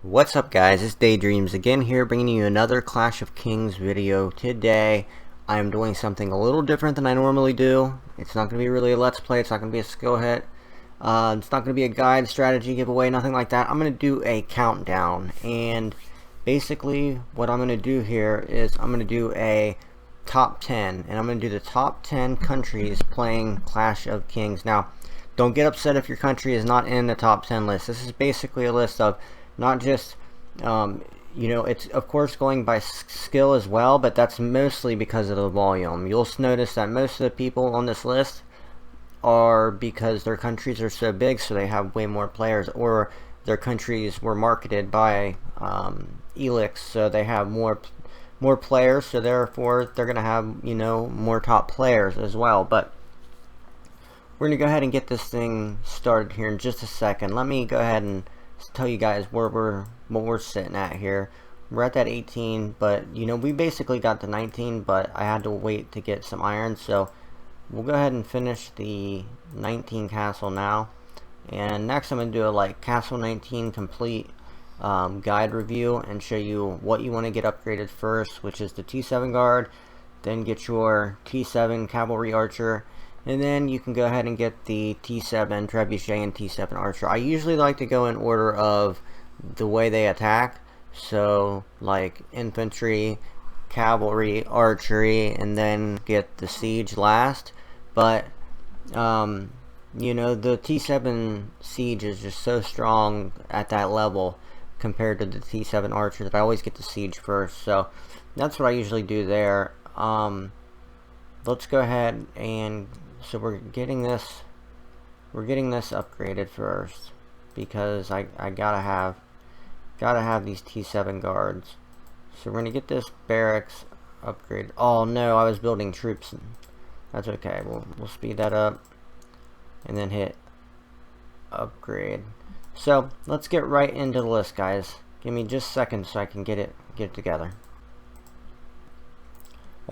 What's up guys, it's DaYDreaMz again here, bringing you another Clash of Kings video. Today I am doing something a little different than I normally do. It's not going to be really a let's play, it's not going to be a skill hit, it's not going to be a guide, strategy, giveaway, nothing like that. I'm going to do a countdown, and basically what I'm going to do here is I'm going to do a top 10, and I'm going to do the top 10 countries playing Clash of Kings. Now, don't get upset if your country is not in the top 10 list. This is basically a list of not just, you know, it's of course going by skill as well, but that's mostly because of the volume. You'll notice that most of the people on this list are because their countries are so big, so they have way more players, or their countries were marketed by Elix, so they have more players, so therefore they're going to have, you know, more top players as well. But we're going to go ahead and get this thing started here in just a second. Let me go ahead and tell you guys what we're sitting at here. We're at that 18, but you know, we basically got to 19, but I had to wait to get some iron, so we'll go ahead and finish the 19 castle now. And next I'm going to do a castle 19 complete guide review and show you what you want to get upgraded first, which is the T7 guard, then get your T7 cavalry archer, and then you can go ahead and get the T7 trebuchet and T7 archer. I usually like to go in order of the way they attack, so like infantry, cavalry, archery, and then get the siege last. But you know, the T7 siege is just so strong at that level compared to the T7 archer that I always get the siege first, so that's what I usually do there. Let's go ahead and so we're getting this upgraded first, because I gotta have these T7 guards. So we're gonna get this barracks upgraded. Oh no, I was building troops. That's okay. We'll speed that up and then hit upgrade. So let's get right into the list, guys. Give me just seconds so I can get it together.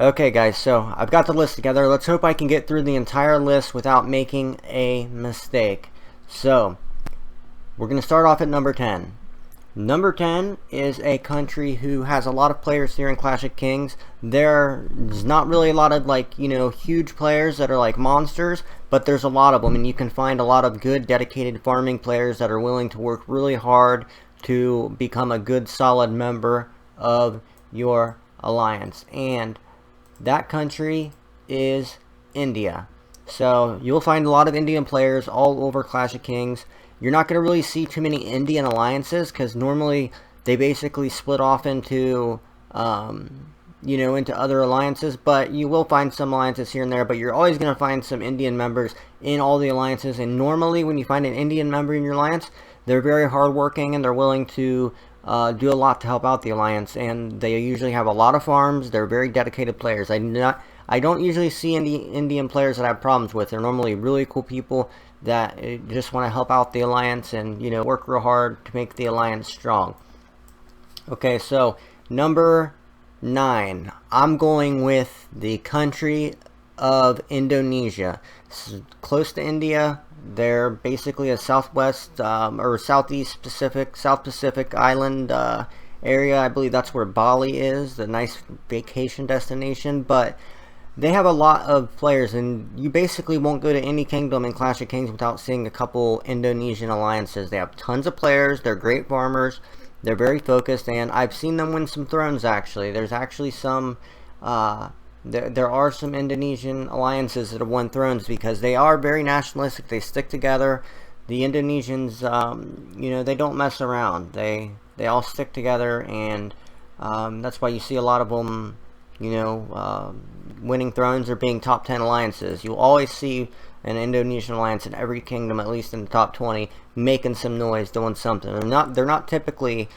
Okay guys, so I've got the list together. Let's hope I can get through the entire list without making a mistake. So we're going to start off at number 10. Number 10 is a country who has a lot of players here in Clash of Kings. There's not really a lot of, like, you know, huge players that are like monsters, but there's a lot of them, and you can find a lot of good dedicated farming players that are willing to work really hard to become a good solid member of your alliance. And that country is India. So you'll find a lot of Indian players all over Clash of Kings. You're not going to really see too many Indian alliances, because normally they basically split off into you know, into other alliances, but you will find some alliances here and there. But you're always going to find some Indian members in all the alliances, and normally when you find an Indian member in your alliance, they're very hardworking and they're willing to do a lot to help out the alliance, and they usually have a lot of farms. They're very dedicated players. I don't usually see any Indian players that I have problems with. They're normally really cool people that just want to help out the alliance and, you know, work real hard to make the alliance strong. Okay, so number 9, I'm going with the country of Indonesia. It's close to India. They're basically a southwest or southeast Pacific, South Pacific island area. I believe that's where Bali is, the nice vacation destination. But they have a lot of players, and you basically won't go to any kingdom in Clash of Kings without seeing a couple Indonesian alliances. They have tons of players. They're great farmers. They're very focused, and I've seen them win some thrones. Actually, there's actually some. There are some Indonesian alliances that have won thrones because they are very nationalistic. They stick together. The Indonesians, you know, they don't mess around. They all stick together, and that's why you see a lot of them, you know, winning thrones or being top 10 alliances. You'll always see an Indonesian alliance in every kingdom, at least in the top 20, making some noise, doing something. They're not typically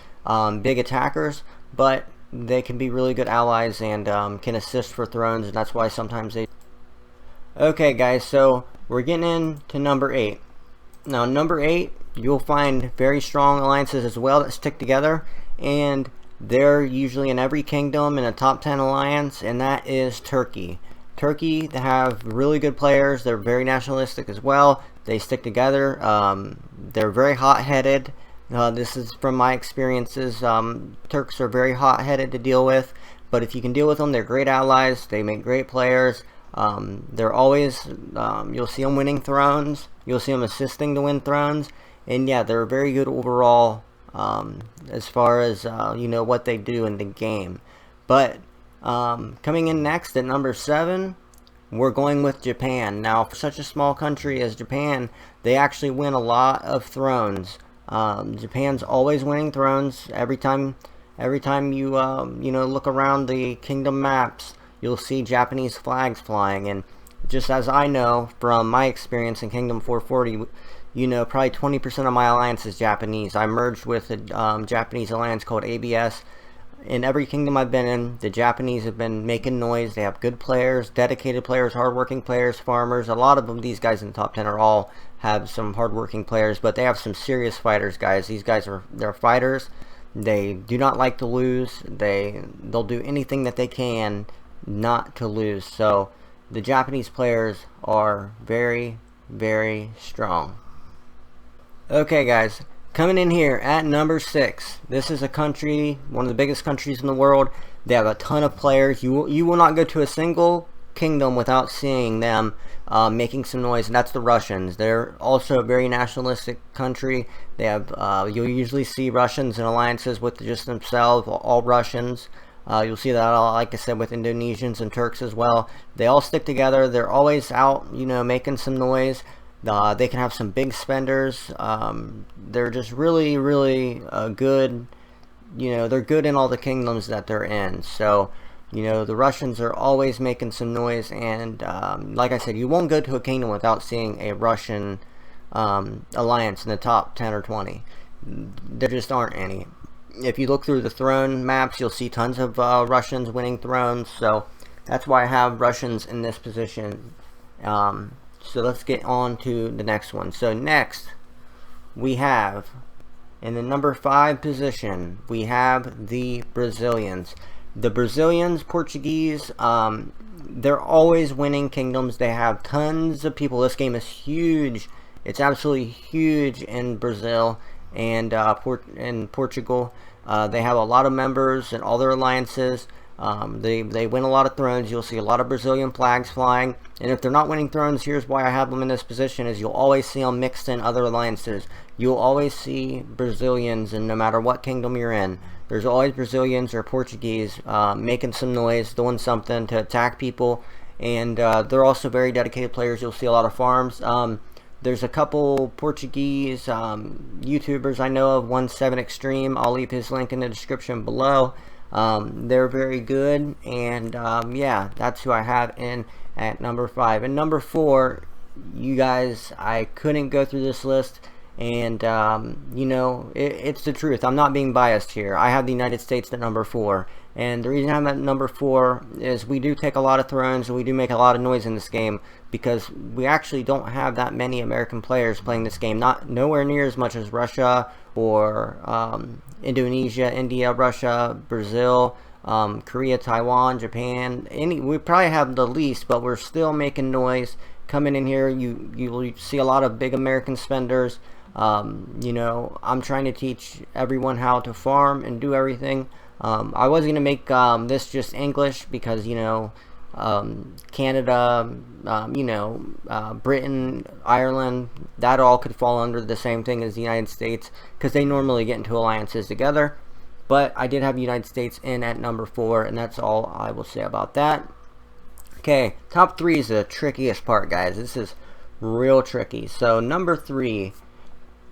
big attackers, but they can be really good allies and can assist for thrones, and that's why sometimes they... Okay guys, so we're getting into number 8. Now number 8, you'll find very strong alliances as well that stick together, and they're usually in every kingdom in a top 10 alliance, and that is Turkey. Turkey, they have really good players. They're very nationalistic as well. They stick together. They're very hot-headed. This is from my experiences. Turks are very hot-headed to deal with, but if you can deal with them, they're great allies. They make great players. They're always, you'll see them winning thrones. You'll see them assisting to win thrones. And yeah, they're very good overall as far as, what they do in the game. But coming in next at number 7, we're going with Japan. Now, for such a small country as Japan, they actually win a lot of thrones. Japan's always winning thrones. Every time you look around the kingdom maps, you'll see Japanese flags flying. And just as I know from my experience in Kingdom 440, probably 20% of my alliance is Japanese. I merged with a Japanese alliance called ABS. In every kingdom I've been in, the Japanese have been making noise. They have good players, dedicated players, hardworking players, farmers. A lot of them, these guys in the top 10 are all have some hardworking players, but they have some serious fighters, guys. These guys they're fighters. They do not like to lose. They'll do anything that they can not to lose. So the Japanese players are very, very strong. Okay, guys. Coming in here at number 6, this is a country, one of the biggest countries in the world. They have a ton of players. You will not go to a single kingdom without seeing them making some noise, and that's the Russians. They're also a very nationalistic country. They have you'll usually see Russians in alliances with just themselves, all Russians. You'll see that, like I said, with Indonesians and Turks as well. They all stick together. They're always out, making some noise. They can have some big spenders. They're just really, really good. They're good in all the kingdoms that they're in. So, the Russians are always making some noise. And like I said, you won't go to a kingdom without seeing a Russian alliance in the top 10 or 20. There just aren't any. If you look through the throne maps, you'll see tons of Russians winning thrones. So that's why I have Russians in this position. So let's get on to the next one. So next, we have, in the number 5 position, we have the Brazilians. The Brazilians, Portuguese, they're always winning kingdoms. They have tons of people. This game is huge. It's absolutely huge in Brazil and in Portugal. They have a lot of members in all their alliances. They win a lot of thrones. You'll see a lot of Brazilian flags flying, and if they're not winning thrones, here's why I have them in this position, is you'll always see them mixed in other alliances. You'll always see Brazilians, and no matter what kingdom you're in, there's always Brazilians or Portuguese making some noise, doing something to attack people, and they're also very dedicated players. You'll see a lot of farms. There's a couple Portuguese YouTubers I know of, 17Xtreme. I'll leave his link in the description below. They're very good, and yeah, that's who I have in at number 5. And number 4, you guys, I couldn't go through this list, and it's the truth. I'm not being biased here. I have the United States at number 4, and the reason I'm at number 4 is we do take a lot of thrones, and we do make a lot of noise in this game, because we actually don't have that many American players playing this game. Nowhere near as much as Russia or Indonesia, India, Russia, Brazil, Korea, Taiwan, Japan. We probably have the least, but we're still making noise. Coming in here, you see a lot of big American spenders. I'm trying to teach everyone how to farm and do everything. I was going to make this just English because, Canada, Britain, Ireland, that all could fall under the same thing as the United States, because they normally get into alliances together. But I did have the United States in at number 4, and that's all I will say about that. Okay, top 3 is the trickiest part, guys. This is real tricky. So number 3,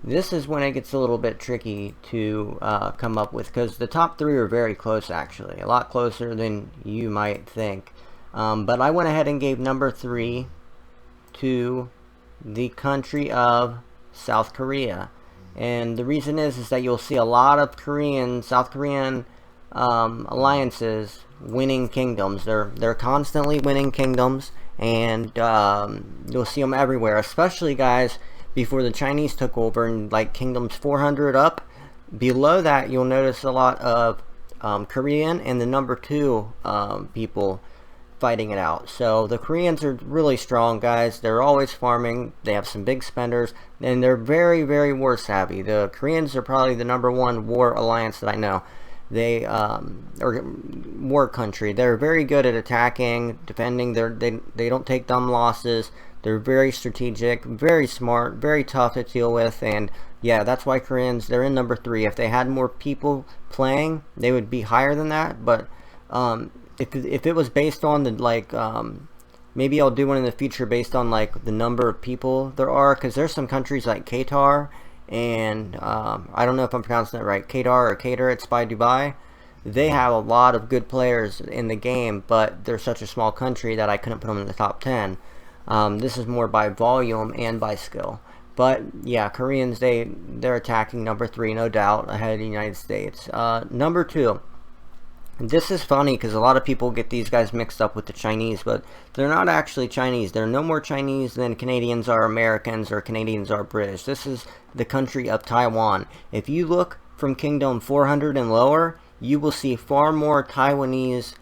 this is when it gets a little bit tricky to come up with, because the top 3 are very close, actually, a lot closer than you might think. But I went ahead and gave number 3 to the country of South Korea. And the reason is that you'll see a lot of South Korean alliances winning kingdoms. They're constantly winning kingdoms, and you'll see them everywhere, especially, guys, before the Chinese took over, and like kingdoms 400 up. Below that, you'll notice a lot of Korean and the number 2 people. fighting it out. So the Koreans are really strong, guys. They're always farming. They have some big spenders, and they're very, very war savvy. The Koreans are probably the #1 war alliance that I know. They or war country. They're very good at attacking, defending. They don't take dumb losses. They're very strategic, very smart, very tough to deal with, and yeah, that's why Koreans, they're in #3. If they had more people playing, they would be higher than that. But if it was based on the maybe I'll do one in the future based on like the number of people there are, because there's some countries like Qatar and I don't know if I'm pronouncing it right, Qatar or Qatar, it's by Dubai. They have a lot of good players in the game, but they're such a small country that I couldn't put them in the top 10. This is more by volume and by skill. But yeah, Koreans, they're attacking #3, no doubt, ahead of the United States. #2. This is funny because a lot of people get these guys mixed up with the Chinese, but they're not actually Chinese. They're no more Chinese than Canadians are Americans or Canadians are British. This is the country of Taiwan. If you look from Kingdom 400 and lower, you will see far more Taiwanese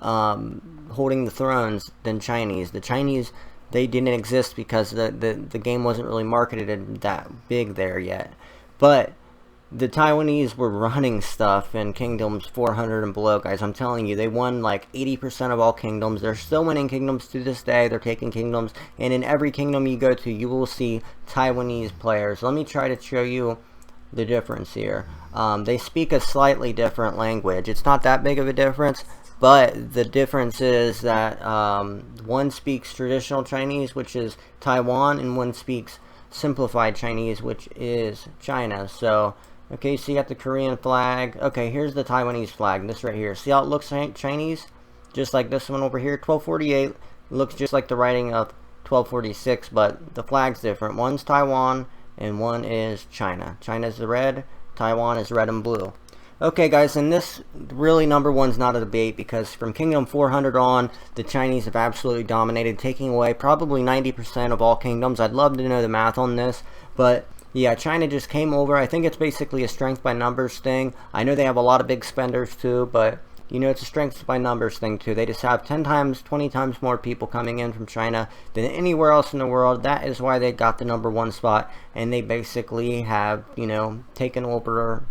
holding the thrones than Chinese. The Chinese, they didn't exist because the game wasn't really marketed that big there yet. But the Taiwanese were running stuff in Kingdoms 400 and below, guys. I'm telling you, they won like 80% of all kingdoms. They're still winning kingdoms to this day. They're taking kingdoms, and in every kingdom you go to, you will see Taiwanese players. Let me try to show you the difference here. They speak a slightly different language. It's not that big of a difference, but the difference is that one speaks traditional Chinese, which is Taiwan, and one speaks simplified Chinese, which is China. So okay, so you got the Korean flag. Okay, here's the Taiwanese flag, this right here. See how it looks Chinese? Just like this one over here, 1248. Looks just like the writing of 1246, but the flag's different. One's Taiwan, and one is China. China's the red, Taiwan is red and blue. Okay, guys, and this really #1's not a debate, because from Kingdom 400 on, the Chinese have absolutely dominated, taking away probably 90% of all kingdoms. I'd love to know the math on this, but yeah, China just came over. I think it's basically a strength by numbers thing. I know they have a lot of big spenders too, but you know, it's a strength by numbers thing too. They just have 10 times, 20 times more people coming in from China than anywhere else in the world. That is why they got the #1 spot, and they basically have, you know, taken over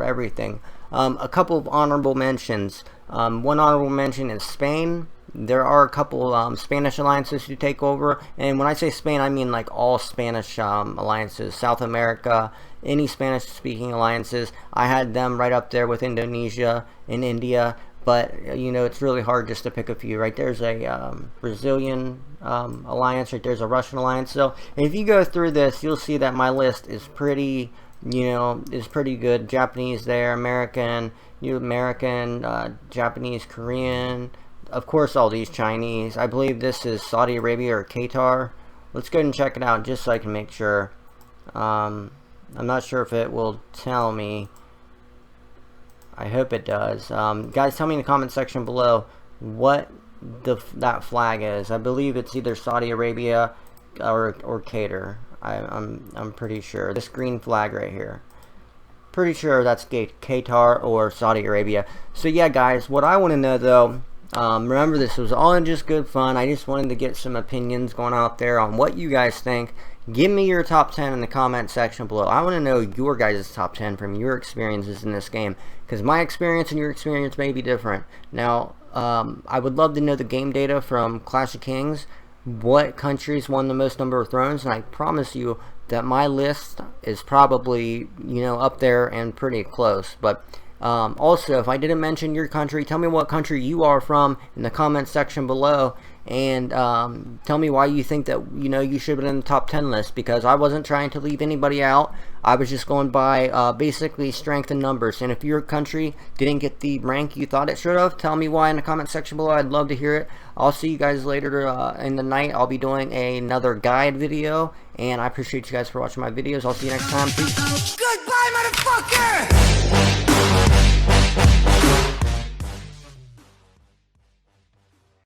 everything. A couple of honorable mentions. One honorable mention is Spain. There are a couple Spanish alliances to take over, and when I say Spain, I mean like all Spanish alliances, South America, any Spanish-speaking alliances. I had them right up there with Indonesia and India, but you know, it's really hard just to pick a few. Right there's a Brazilian alliance, right there's a Russian alliance. So if you go through this, you'll see that my list is pretty, you know, is pretty good. Japanese there, American, Japanese, Korean. Of course, all these Chinese. I believe this is Saudi Arabia or Qatar. Let's go ahead and check it out just so I can make sure. I'm not sure if it will tell me. I hope it does. Guys, tell me in the comment section below what that flag is. I believe it's either Saudi Arabia or Qatar. I'm pretty sure. This green flag right here. Pretty sure that's Qatar or Saudi Arabia. So yeah, guys, what I want to know though. Remember, this was all in just good fun. I just wanted to get some opinions going out there on what you guys think. Give me your top 10 in the comment section below. I want to know your guys' top 10 from your experiences in this game, because my experience and your experience may be different. Now, I would love to know the game data from Clash of Kings, what countries won the most number of thrones, and I promise you that my list is probably, you know, up there and pretty close. But also, if I didn't mention your country, tell me what country you are from in the comment section below, and tell me why you think that, you know, you should have been in the top 10 list, because I wasn't trying to leave anybody out. I was just going by basically strength and numbers. And if your country didn't get the rank you thought it should have, tell me why in the comment section below. I'd love to hear it. I'll see you guys later in the night. I'll be doing another guide video, and I appreciate you guys for watching my videos. I'll see you next time. Peace. Goodbye, motherfucker!